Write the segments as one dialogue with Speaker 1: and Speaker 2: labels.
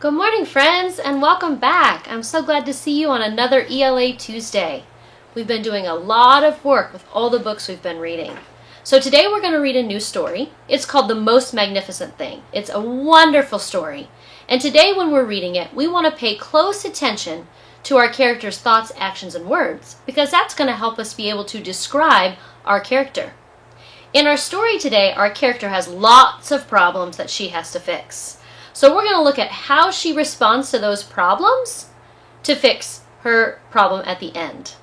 Speaker 1: Good morning, friends, and welcome back. I'm so glad to see you on another ELA Tuesday. We've been doing a lot of work with all the books we've been reading. So today we're going to read a new story. It's called The Most Magnificent Thing. It's a wonderful story. And today when we're reading it, we want to pay close attention to our character's thoughts, actions, and words, because that's going to help us be able to describe our character. In our story today, our character has lots of problems that she has to fix. So we're going to look at how she responds to those problems to fix her problem at the end.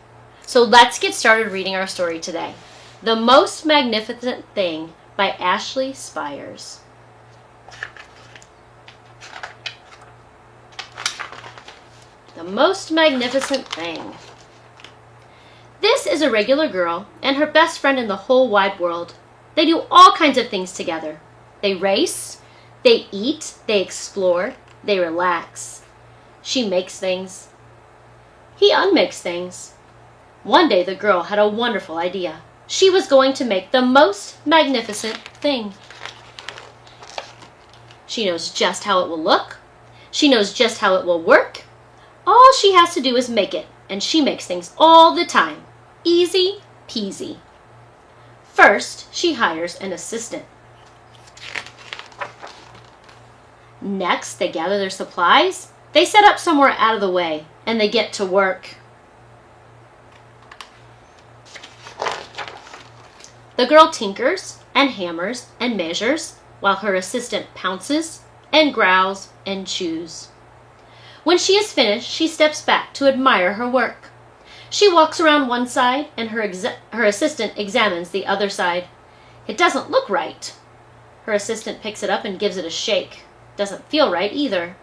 Speaker 1: So let's get started reading our story today. The Most Magnificent Thing by Ashley Spires. The Most Magnificent Thing. This is a regular girl and her best friend in the whole wide world. They do all kinds of things together. They race. They eat, they explore, they relax. She makes things. He unmakes things. One day the girl had a wonderful idea. She was going to make the most magnificent thing. She knows just how it will look. She knows just how it will work. All she has to do is make it, and she makes things all the time. Easy peasy. First, she hires an assistant. Next, they gather their supplies, they set up somewhere out of the way, and they get to work. The girl tinkers and hammers and measures, while her assistant pounces and growls and chews. When she is finished, she steps back to admire her work. She walks around one side, and her assistant examines the other side. It doesn't look right. Her assistant picks it up and gives it a shake. Doesn't feel right either.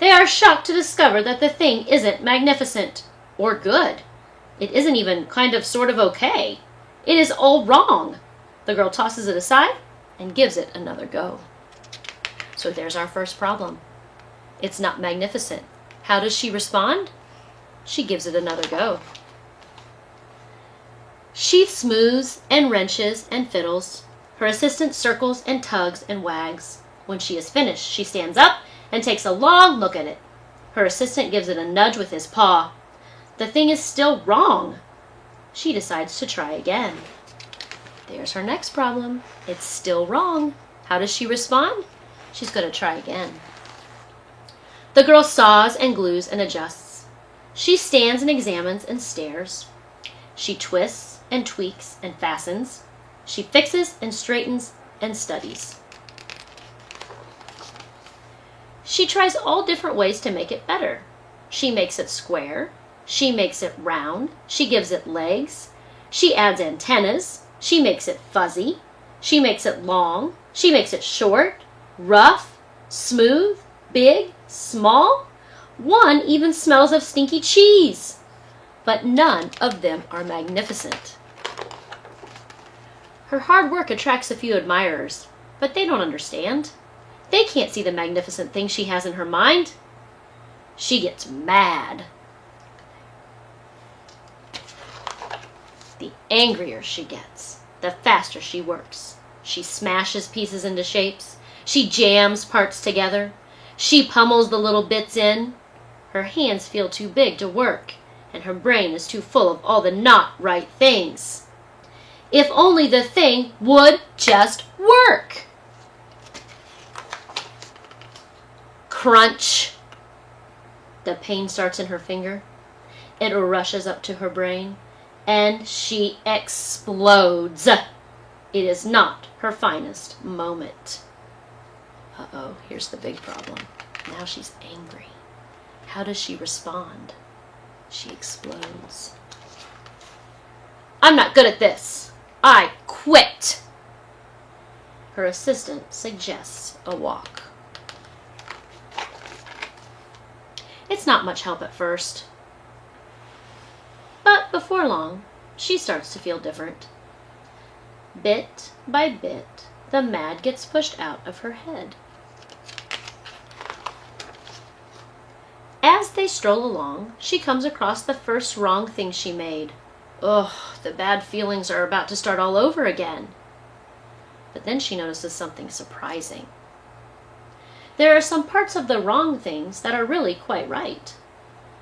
Speaker 1: They are shocked to discover that the thing isn't magnificent or good. It isn't even kind of sort of okay. It is all wrong. The girl tosses it aside and gives it another go. So there's our first problem. It's not magnificent. How does she respond? She gives it another go. She smooths and wrenches and fiddles. Her assistant circles and tugs and wags. When she is finished, she stands up and takes a long look at it. Her assistant gives it a nudge with his paw. The thing is still wrong. She decides to try again. There's her next problem. It's still wrong. How does she respond? She's going to try again. The girl saws and glues and adjusts. She stands and examines and stares. She twists and tweaks and fastens. She fixes and straightens and studies. She tries all different ways to make it better. She makes it square. She makes it round. She gives it legs. She adds antennas. She makes it fuzzy. She makes it long. She makes it short, rough, smooth, big, small. One even smells of stinky cheese. But none of them are magnificent. Her hard work attracts a few admirers, but they don't understand. They can't see the magnificent thing she has in her mind. She gets mad. The angrier she gets, the faster she works. She smashes pieces into shapes. She jams parts together. She pummels the little bits in. Her hands feel too big to work, and her brain is too full of all the not right things. If only the thing would just work. Crunch. The pain starts in her finger. It rushes up to her brain, and she explodes. It is not her finest moment. Uh-oh, here's the big problem. Now she's angry. How does she respond? She explodes. I'm not good at this. I quit. Her assistant suggests a walk. It's not much help at first. But before long, she starts to feel different. Bit by bit, the mad gets pushed out of her head. As they stroll along, she comes across the first wrong thing she made. Ugh, the bad feelings are about to start all over again. But then she notices something surprising. there are some parts of the wrong things that are really quite right.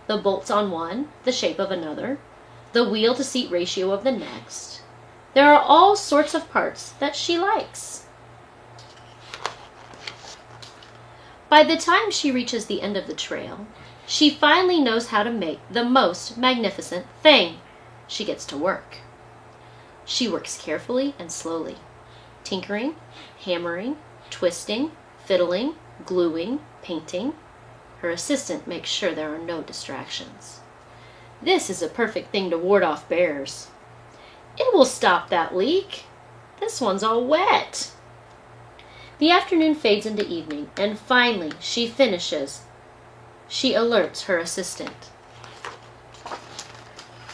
Speaker 1: The bolts on one, the shape of another, the wheel-to-seat ratio of the next. There are all sorts of parts that she likes. By the time she reaches the end of the trail, she finally knows how to make the most magnificent thing. She gets to work. She works carefully and slowly, tinkering, hammering, twisting, fiddling, gluing, painting. Her assistant makes sure there are no distractions. This is a perfect thing to ward off bears. It will stop that leak. This one's all wet. The afternoon fades into evening, and finally she finishes. She alerts her assistant.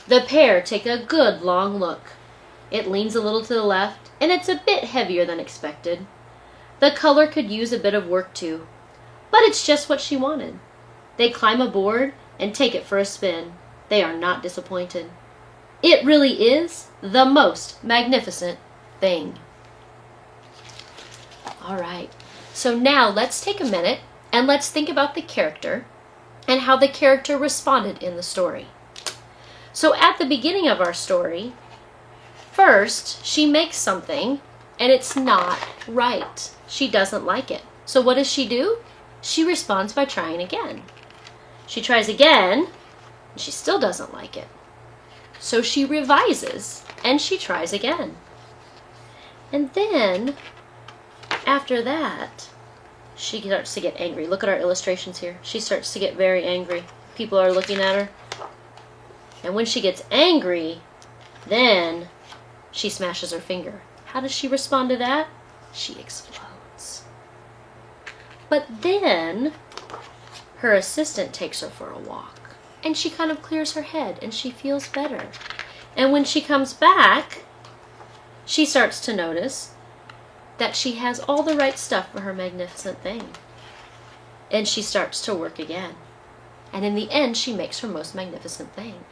Speaker 1: The pair take a good long look. It leans a little to the left, and it's a bit heavier than expected. The color could use a bit of work too, but it's just what she wanted. They climb aboard and take it for a spin. They are not disappointed. It really is the most magnificent thing. All right, so now let's take a minute and let's think about the character and how the character responded in the story. So at the beginning of our story, first she makes something and it's not right. She doesn't like it. So what does she do? She responds by trying again. She tries again, and she still doesn't like it. So she revises, and she tries again. And then, after that, she starts to get angry. Look at our illustrations here. She starts to get very angry. People are looking at her. And when she gets angry, then she smashes her finger. How does she respond to that? She explodes. But then her assistant takes her for a walk, and she kind of clears her head, and she feels better. And when she comes back, she starts to notice that she has all the right stuff for her magnificent thing. And she starts to work again. And in the end, she makes her most magnificent thing.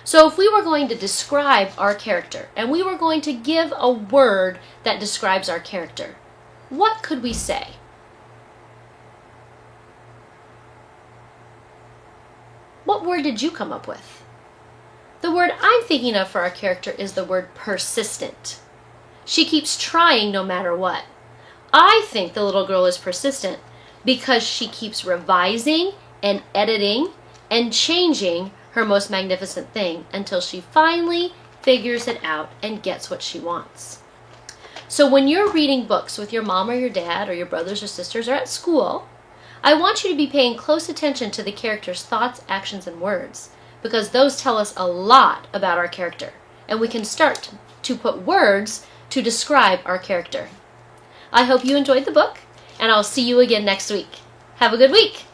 Speaker 1: So if we were going to describe our character, and we were going to give a word that describes our character, what could we say? What word did you come up with? The word I'm thinking of for our character is the word persistent. She keeps trying no matter what. I think the little girl is persistent because she keeps revising and editing and changing her most magnificent thing until she finally figures it out and gets what she wants. So when you're reading books with your mom or your dad or your brothers or sisters or at school, I want you to be paying close attention to the character's thoughts, actions, and words, because those tell us a lot about our character, and we can start to put words to describe our character. I hope you enjoyed the book, and I'll see you again next week. Have a good week!